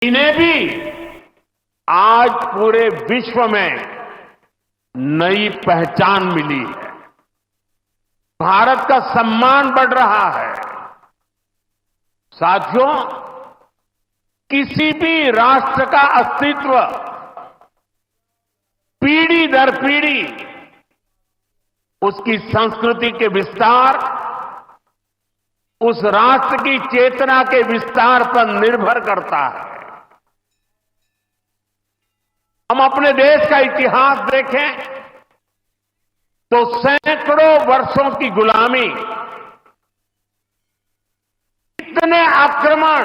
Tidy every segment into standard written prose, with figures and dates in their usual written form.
इन्हें भी आज पूरे विश्व में नई पहचान मिली है। भारत का सम्मान बढ़ रहा है। साथियों, किसी भी राष्ट्र का अस्तित्व पीढ़ी दर पीढ़ी उसकी संस्कृति के विस्तार, उस राष्ट्र की चेतना के विस्तार पर निर्भर करता है। हम अपने देश का इतिहास देखें तो सैकड़ों वर्षों की गुलामी, इतने आक्रमण,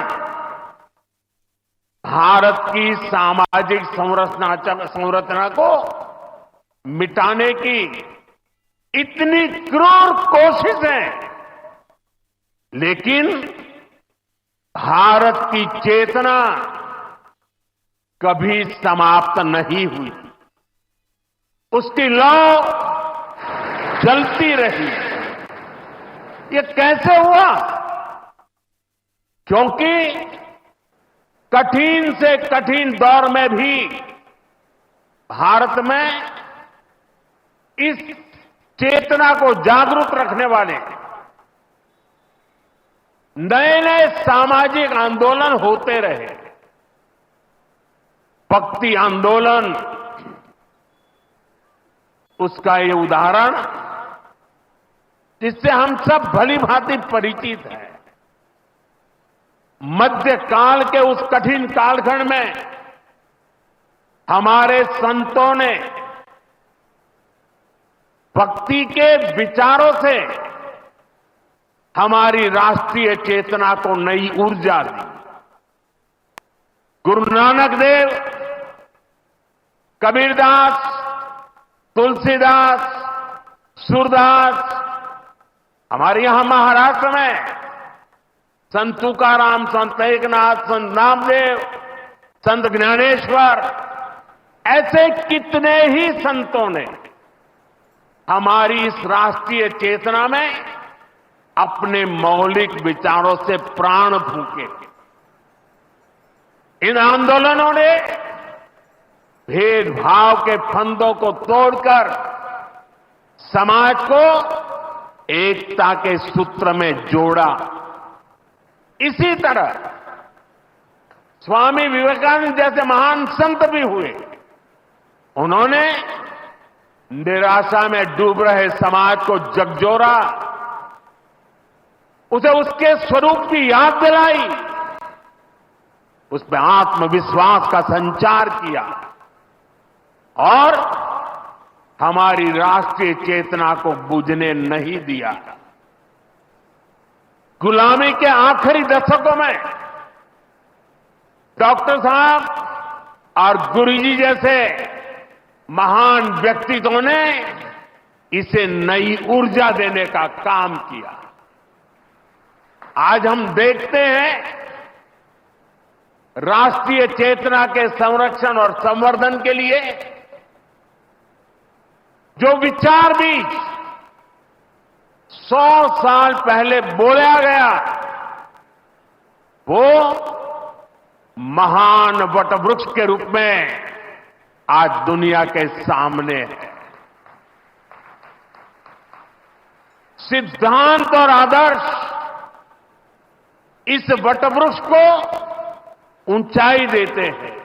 भारत की सामाजिक संरचना को मिटाने की इतनी क्रूर कोशिशें, लेकिन भारत की चेतना कभी समाप्त नहीं हुई। उसकी लौ जलती रही। ये कैसे हुआ? क्योंकि कठिन से कठिन दौर में भी भारत में इस चेतना को जागरूक रखने वाले नए नए सामाजिक आंदोलन होते रहे। भक्ति आंदोलन उसका ये उदाहरण जिससे हम सब भली भांति परिचित हैं। मध्यकाल के उस कठिन कालखंड में हमारे संतों ने भक्ति के विचारों से हमारी राष्ट्रीय चेतना को नई ऊर्जा दी। गुरु नानक देव, कबीरदास, तुलसीदास, सूरदास, हमारे यहां महाराष्ट्र में संत तुकाराम, संत एकनाथ, संत नामदेव, संत ज्ञानेश्वर, ऐसे कितने ही संतों ने हमारी इस राष्ट्रीय चेतना में अपने मौलिक विचारों से प्राण फूंके। इन आंदोलनों ने भेदभाव के फंदों को तोड़कर समाज को एकता के सूत्र में जोड़ा। इसी तरह स्वामी विवेकानंद जैसे महान संत भी हुए। उन्होंने निराशा में डूब रहे समाज को झकझोरा, उसे उसके स्वरूप की याद दिलाई, उसमें आत्मविश्वास का संचार किया और हमारी राष्ट्रीय चेतना को बुझने नहीं दिया। गुलामी के आखिरी दशकों में डॉक्टर साहब और गुरुजी जैसे महान व्यक्तित्वों ने इसे नई ऊर्जा देने का काम किया। आज हम देखते हैं राष्ट्रीय चेतना के संरक्षण और संवर्धन के लिए जो विचार भी 100 साल पहले बोला गया, वो महान वटवृक्ष के रूप में आज दुनिया के सामने है। सिद्धांत और आदर्श इस वटवृक्ष को ऊंचाई देते हैं।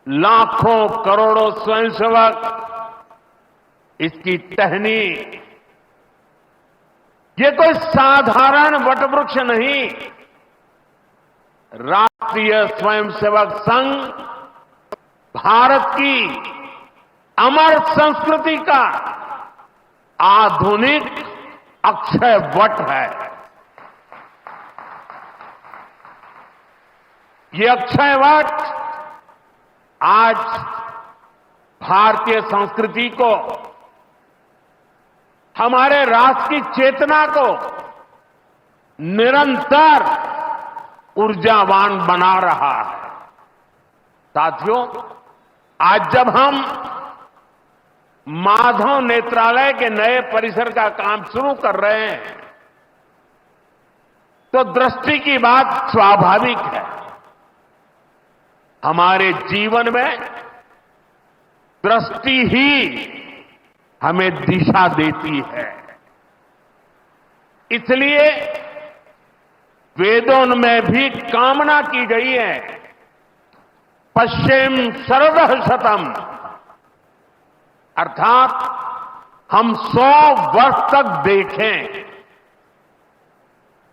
लाखों करोड़ों स्वयंसेवक इसकी टहनी, ये कोई साधारण वटवृक्ष नहीं। राष्ट्रीय स्वयंसेवक संघ भारत की अमर संस्कृति का आधुनिक अक्षय वट है। ये अक्षय वट आज भारतीय संस्कृति को, हमारे राष्ट्र की चेतना को निरंतर ऊर्जावान बना रहा है। साथियों, आज जब हम माधव नेत्रालय के नए परिसर का काम शुरू कर रहे हैं तो दृष्टि की बात स्वाभाविक है। हमारे जीवन में दृष्टि ही हमें दिशा देती है। इसलिए वेदों में भी कामना की गई है, पश्चिम शरदः शतम, अर्थात हम 100 वर्ष तक देखें।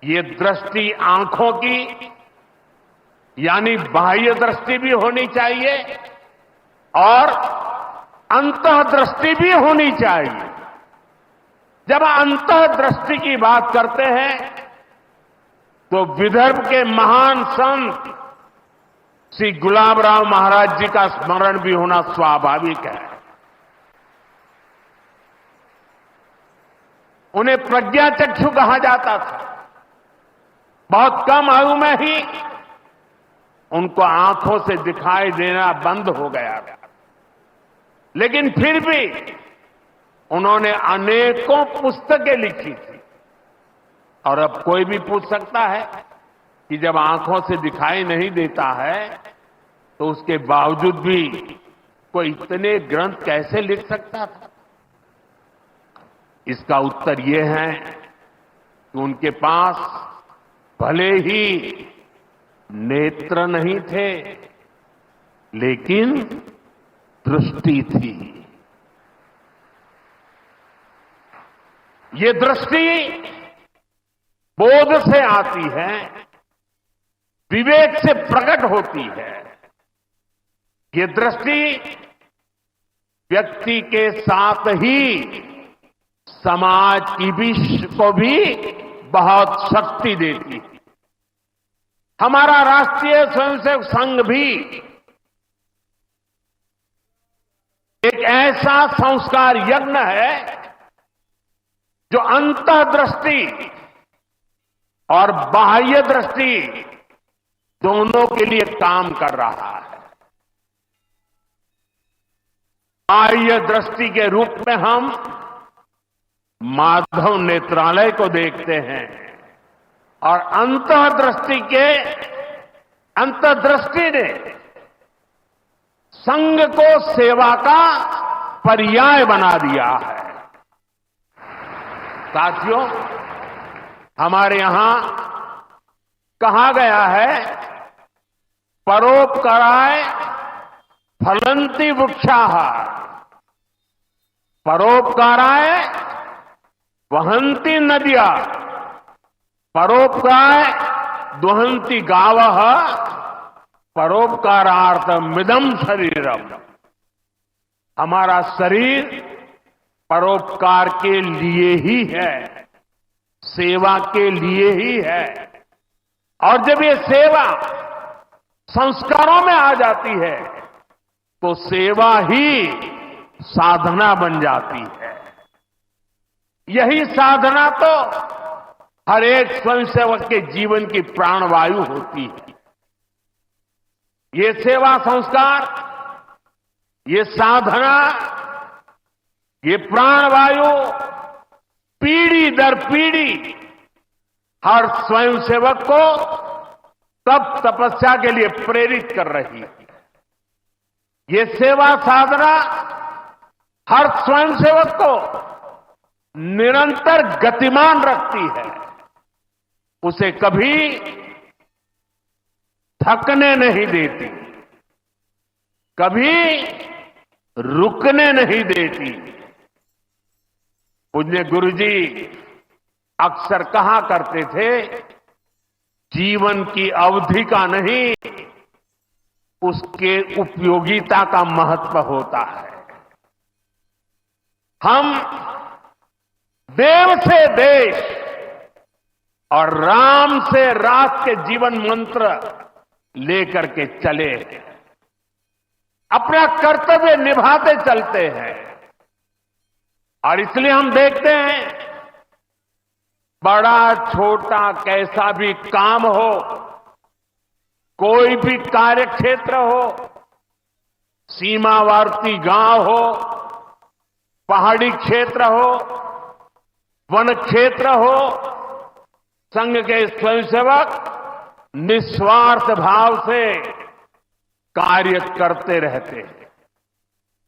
ये दृष्टि आंखों की यानी बाह्य दृष्टि भी होनी चाहिए और अंतः दृष्टि भी होनी चाहिए। जब अंतः दृष्टि की बात करते हैं तो विदर्भ के महान संत श्री गुलाबराव महाराज जी का स्मरण भी होना स्वाभाविक है। उन्हें प्रज्ञाचक्षु कहा जाता था। बहुत कम आयु में ही उनको आंखों से दिखाई देना बंद हो गया था, लेकिन फिर भी उन्होंने अनेकों पुस्तकें लिखी थी। और अब कोई भी पूछ सकता है कि जब आंखों से दिखाई नहीं देता है तो उसके बावजूद भी कोई इतने ग्रंथ कैसे लिख सकता था? इसका उत्तर यह है कि उनके पास भले ही नेत्र नहीं थे, लेकिन दृष्टि थी। ये दृष्टि बोध से आती है, विवेक से प्रकट होती है। ये दृष्टि व्यक्ति के साथ ही समाज की को भी बहुत शक्ति देती है। हमारा राष्ट्रीय स्वयंसेवक संघ भी एक ऐसा संस्कार यज्ञ है जो अंतर्दृष्टि और बाह्य दृष्टि दोनों के लिए काम कर रहा है। बाह्य दृष्टि के रूप में हम माधव नेत्रालय को देखते हैं और अंतर्दृष्टि ने संघ को सेवा का पर्याय बना दिया है। साथियों, हमारे यहां कहा गया है, परोपकाराय फलंति वृक्षाः, परोपकाराय वहन्ति नद्या, परोपकाराय दुहन्ति गावः, परोपकारार्थमिदं शरीरम। हमारा शरीर परोपकार के लिए ही है, सेवा के लिए ही है। और जब ये सेवा संस्कारों में आ जाती है तो सेवा ही साधना बन जाती है। यही साधना तो हर एक स्वयंसेवक के जीवन की प्राणवायु होती है। ये सेवा संस्कार, ये साधना, ये प्राणवायु पीढ़ी दर पीढ़ी हर स्वयंसेवक को तप तपस्या के लिए प्रेरित कर रही है। ये सेवा साधना हर स्वयंसेवक को निरंतर गतिमान रखती है, उसे कभी थकने नहीं देती, कभी रुकने नहीं देती। पूज्य गुरुजी अक्सर कहा करते थे, जीवन की अवधि का नहीं, उसके उपयोगिता का महत्व होता है। हम देव से देश और राम से राष्ट्र के जीवन मंत्र लेकर के चले हैं, अपना कर्तव्य निभाते चलते हैं। और इसलिए हम देखते हैं, बड़ा छोटा कैसा भी काम हो, कोई भी कार्य क्षेत्र हो, सीमावर्ती गांव हो, पहाड़ी क्षेत्र हो, वन क्षेत्र हो, संघ के स्वयंसेवक निस्वार्थ भाव से कार्य करते रहते हैं।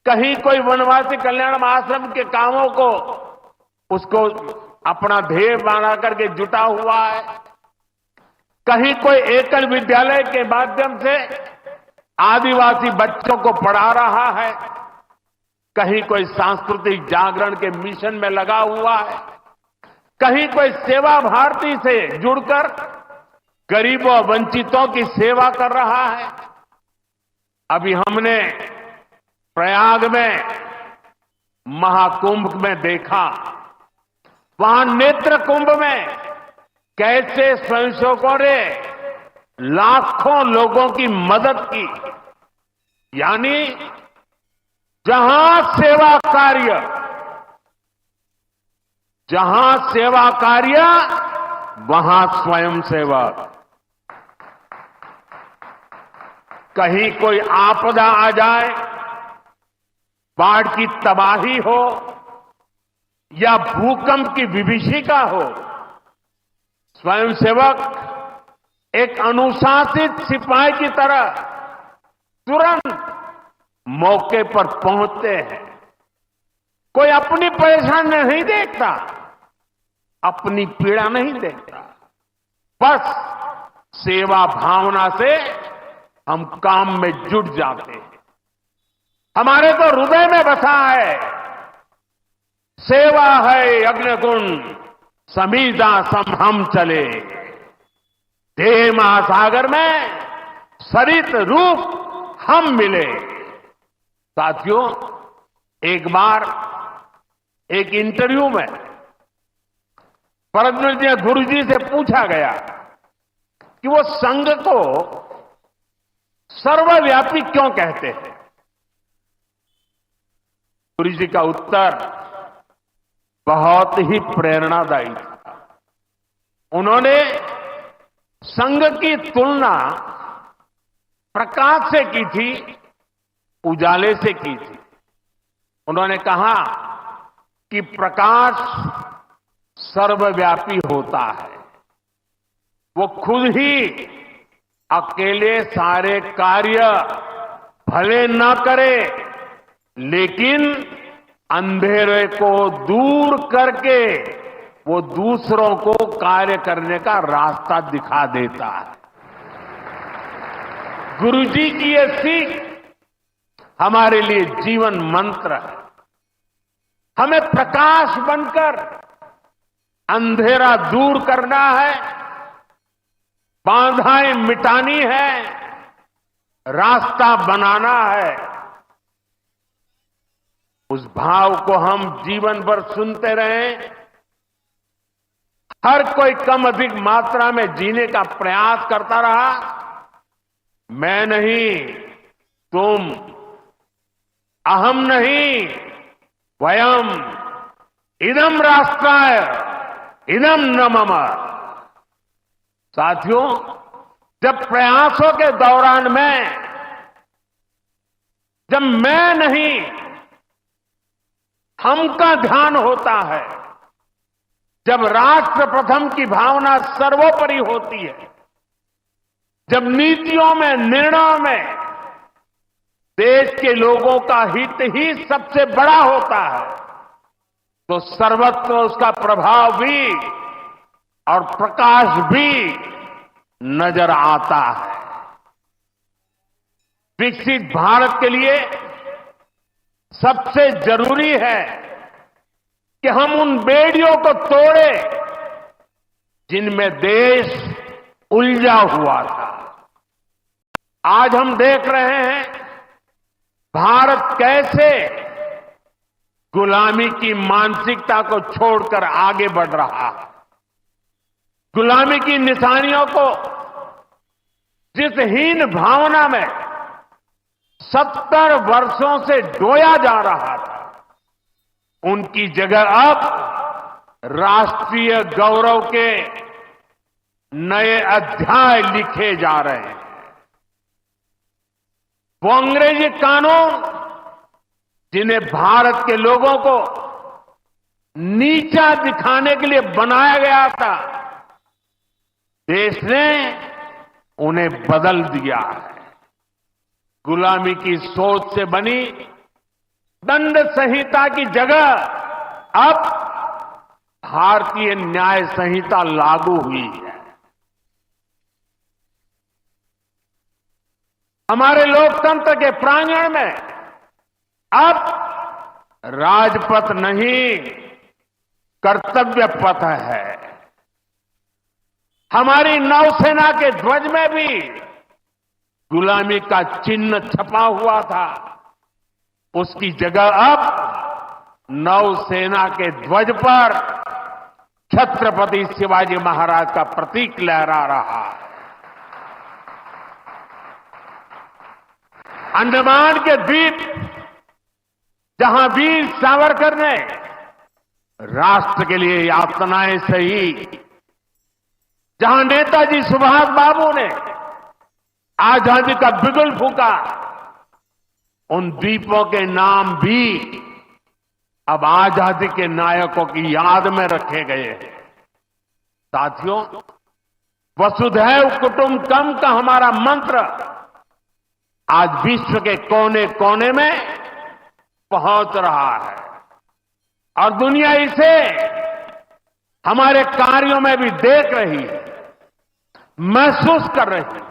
कहीं कोई वनवासी कल्याण आश्रम के कामों को उसको अपना ध्येय बना करके जुटा हुआ है, कहीं कोई एकल विद्यालय के माध्यम से आदिवासी बच्चों को पढ़ा रहा है, कहीं कोई सांस्कृतिक जागरण के मिशन में लगा हुआ है, कहीं कोई सेवा भारती से जुड़कर गरीबों वंचितों की सेवा कर रहा है। अभी हमने प्रयाग में महाकुंभ में देखा, वहां नेत्र कुंभ में कैसे स्वयंसेवकों ने लाखों लोगों की मदद की। यानी जहां सेवा कार्य वहां स्वयं सेवक। कहीं कोई आपदा आ जाए, बाढ़ की तबाही हो या भूकंप की विभीषिका हो, स्वयंसेवक एक अनुशासित सिपाही की तरह तुरंत मौके पर पहुंचते हैं। कोई अपनी परेशानी नहीं देखता, अपनी पीड़ा नहीं देखता, बस सेवा भावना से हम काम में जुट जाते हैं। हमारे तो हृदय में बसा है, सेवा है अग्निगुण समीधा सम हम चले, देह महासागर में सरित रूप हम मिले। साथियों, एक बार एक इंटरव्यू में परमपूज्य गुरु जी से पूछा गया कि वो संघ को सर्वव्यापी क्यों कहते हैं। गुरु जी का उत्तर बहुत ही प्रेरणादायी था। उन्होंने संघ की तुलना प्रकाश से की थी, उजाले से की थी। उन्होंने कहा कि प्रकाश सर्वव्यापी होता है, वो खुद ही अकेले सारे कार्य भले न करे, लेकिन अंधेरे को दूर करके वो दूसरों को कार्य करने का रास्ता दिखा देता है। गुरुजी की ये सीख हमारे लिए जीवन मंत्र है। हमें प्रकाश बनकर अंधेरा दूर करना है, बाधाएं मिटानी है, रास्ता बनाना है। उस भाव को हम जीवन भर सुनते रहें। हर कोई कम अधिक मात्रा में जीने का प्रयास करता रहा। मैं नहीं, तुम, अहम नहीं, वयम, इदम राष्ट्राय, इदम न मम। साथियों, जब प्रयासों के दौरान जब मैं नहीं, हम का ध्यान होता है, जब राष्ट्र प्रथम की भावना सर्वोपरि होती है, जब नीतियों में, निर्णयों में देश के लोगों का हित ही सबसे बड़ा होता है, तो सर्वत्र उसका प्रभाव भी और प्रकाश भी नजर आता है। विकसित भारत के लिए सबसे जरूरी है कि हम उन बेड़ियों को तोड़े जिनमें देश उलझा हुआ था। आज हम देख रहे हैं भारत कैसे गुलामी की मानसिकता को छोड़कर आगे बढ़ रहा है। गुलामी की निशानियों को जिस हीन भावना में 70 वर्षों से डोया जा रहा था, उनकी जगह अब राष्ट्रीय गौरव के नए अध्याय लिखे जा रहे हैं। वो अंग्रेजी कानून जिन्हें भारत के लोगों को नीचा दिखाने के लिए बनाया गया था, देश ने उन्हें बदल दिया है। गुलामी की सोच से बनी दंड संहिता की जगह अब भारतीय न्याय संहिता लागू हुई है। हमारे लोकतंत्र के प्रांगण में अब राजपथ नहीं, कर्तव्य पथ है। हमारी नौसेना के ध्वज में भी गुलामी का चिन्ह छपा हुआ था, उसकी जगह अब नौसेना के ध्वज पर छत्रपति शिवाजी महाराज का प्रतीक लहरा रहा है। अंडमान के द्वीप जहां वीर सावरकर ने राष्ट्र के लिए यातनाएं सही, जहां नेताजी सुभाष बाबू ने आजादी का बिगुल फूंका, उन द्वीपों के नाम भी अब आजादी के नायकों की याद में रखे गए हैं। साथियों, वसुधैव कुटुंबकम का हमारा मंत्र आज विश्व के कोने कोने में पहुंच रहा है और दुनिया इसे हमारे कार्यों में भी देख रही है, महसूस कर रही है।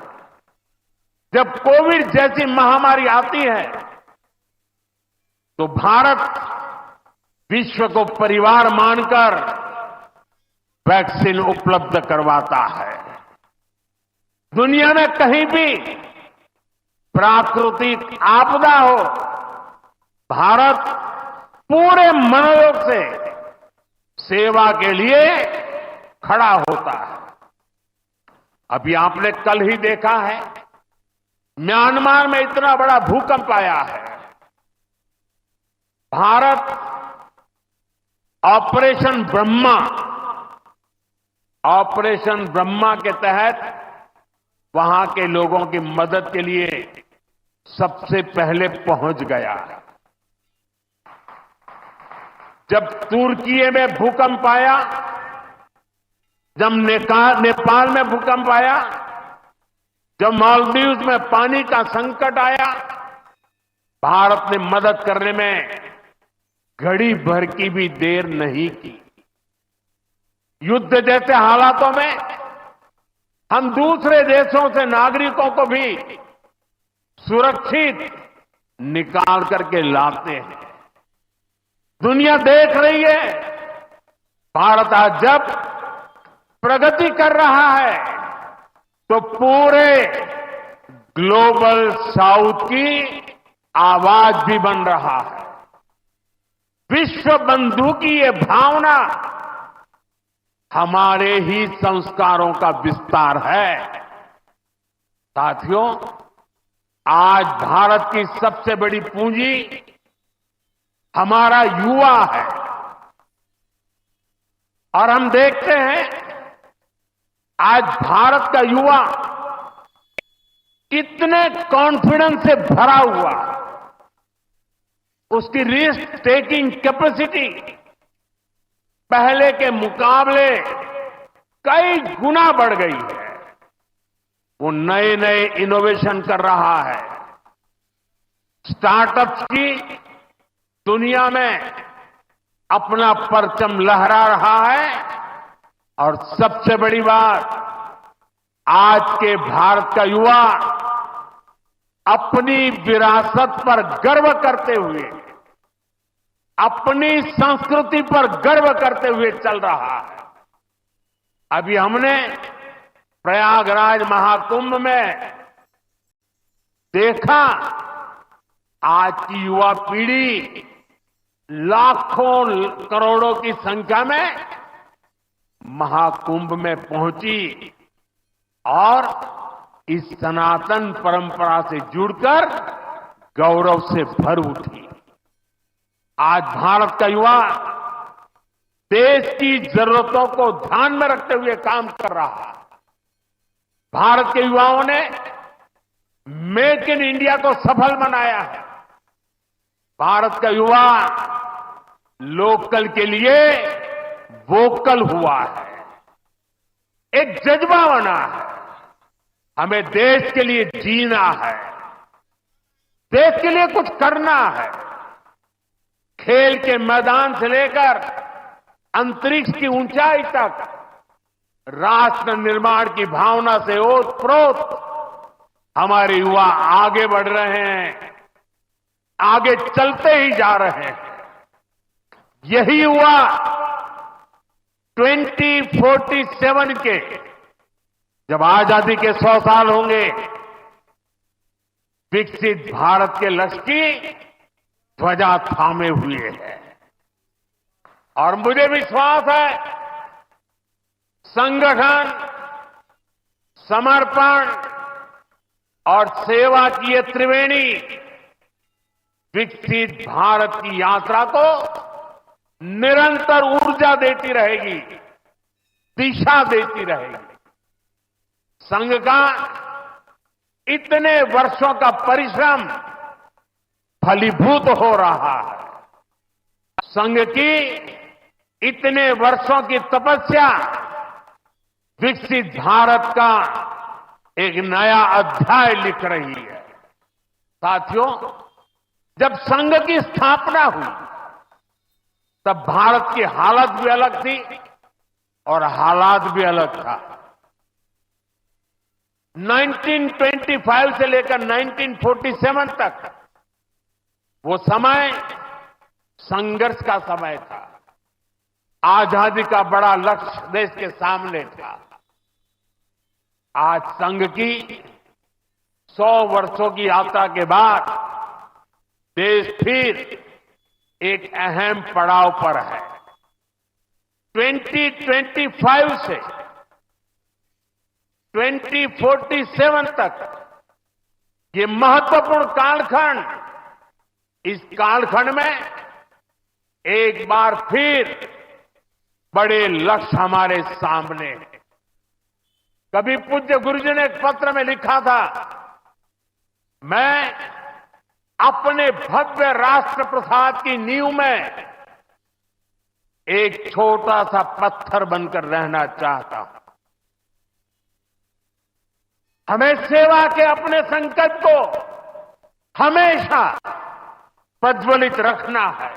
जब कोविड जैसी महामारी आती है तो भारत विश्व को परिवार मानकर वैक्सीन उपलब्ध करवाता है। दुनिया में कहीं भी प्राकृतिक आपदा हो, भारत पूरे मनोयोग से सेवा के लिए खड़ा होता है। अभी आपने कल ही देखा है, म्यांमार में इतना बड़ा भूकंप आया है। भारत ऑपरेशन ब्रह्मा के तहत वहां के लोगों की मदद के लिए सबसे पहले पहुंच गया। जब तुर्की में भूकंप आया, जब नेपाल में भूकंप आया, जब मालदीव्स में पानी का संकट आया, भारत ने मदद करने में घड़ी भर की भी देर नहीं की। युद्ध जैसे हालातों में हम दूसरे देशों से नागरिकों को भी सुरक्षित निकाल करके लाते हैं। दुनिया देख रही है, भारत आज जब प्रगति कर रहा है तो पूरे ग्लोबल साउथ की आवाज भी बन रहा है। विश्व बंधु की ये भावना हमारे ही संस्कारों का विस्तार है। साथियों, आज भारत की सबसे बड़ी पूंजी हमारा युवा है और हम देखते हैं आज भारत का युवा कितने कॉन्फिडेंस से भरा हुआ, उसकी रिस्क टेकिंग कैपेसिटी पहले के मुकाबले कई गुना बढ़ गई है। वो नए नए इनोवेशन कर रहा है, स्टार्टअप्स की दुनिया में अपना परचम लहरा रहा है और सबसे बड़ी बात, आज के भारत का युवा अपनी विरासत पर गर्व करते हुए, अपनी संस्कृति पर गर्व करते हुए चल रहा है। अभी हमने प्रयागराज महाकुंभ में देखा, आज की युवा पीढ़ी लाखों करोड़ों की संख्या में महाकुंभ में पहुंची और इस सनातन परंपरा से जुड़कर गौरव से भर उठी। आज भारत का युवा देश की जरूरतों को ध्यान में रखते हुए काम कर रहा है। भारत के युवाओं ने मेक इन इंडिया को सफल बनाया है। भारत का युवा लोकल के लिए वोकल हुआ है, एक जज्बा बना है, हमें देश के लिए जीना है। देश के लिए कुछ करना है। खेल के मैदान से लेकर अंतरिक्ष की ऊंचाई तक राष्ट्र निर्माण की भावना से ओतप्रोत हमारे युवा आगे बढ़ रहे हैं, आगे चलते ही जा रहे हैं। यही युवा 2047 के जब आजादी के 100 साल होंगे, विकसित भारत के लक्ष्य की ध्वजा थामे हुए है। और मुझे विश्वास है, संगठन, समर्पण और सेवा की ये त्रिवेणी विकसित भारत की यात्रा को निरंतर ऊर्जा देती रहेगी, दिशा देती रहेगी। संघ का इतने वर्षों का परिश्रम फलीभूत हो रहा है। संघ की इतने वर्षों की तपस्या विकसित भारत का एक नया अध्याय लिख रही है। साथियों, जब संघ की स्थापना हुई तब भारत की हालत भी अलग थी और हालात भी अलग था। 1925 से लेकर 1947 तक वो समय संघर्ष का समय था। आजादी का बड़ा लक्ष्य देश के सामने था। आज संघ की 100 वर्षों की यात्रा के बाद देश फिर एक अहम पड़ाव पर है। 2025 से 2047 तक ये महत्वपूर्ण कालखंड, इस कालखंड में एक बार फिर बड़े लक्ष्य हमारे सामने हैं। कभी पूज्य गुरु जी ने एक पत्र में लिखा था, मैं अपने भव्य राष्ट्र प्रसाद की नींव में एक छोटा सा पत्थर बनकर रहना चाहता हूं। हमें सेवा के अपने संकल्प को हमेशा प्रज्वलित रखना है।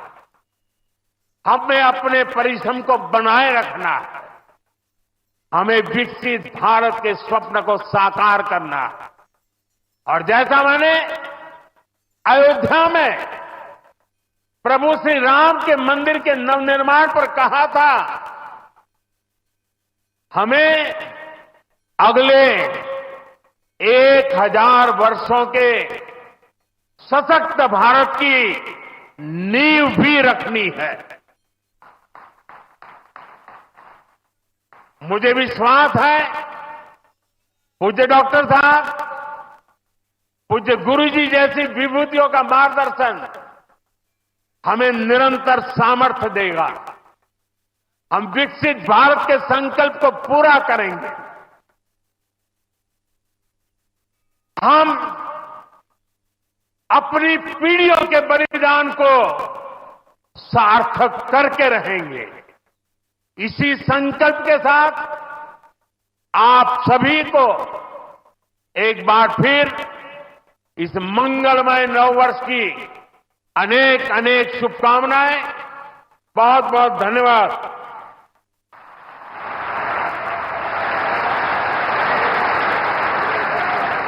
हमें अपने परिश्रम को बनाए रखना है। हमें विकसित भारत के स्वप्न को साकार करना है। और जैसा मैंने अयोध्या में प्रभु श्री राम के मंदिर के नवनिर्माण पर कहा था, हमें अगले 1000 वर्षों के सशक्त भारत की नींव भी रखनी है। मुझे विश्वास है, पूज्य डॉक्टर साहब, पूज्य गुरु जी जैसी विभूतियों का मार्गदर्शन हमें निरंतर सामर्थ्य देगा। हम विकसित भारत के संकल्प को पूरा करेंगे। हम अपनी पीढ़ियों के बलिदान को सार्थक करके रहेंगे। इसी संकल्प के साथ आप सभी को एक बार फिर इस मंगलमय नववर्ष की अनेक अनेक शुभकामनाएं। बहुत बहुत धन्यवाद।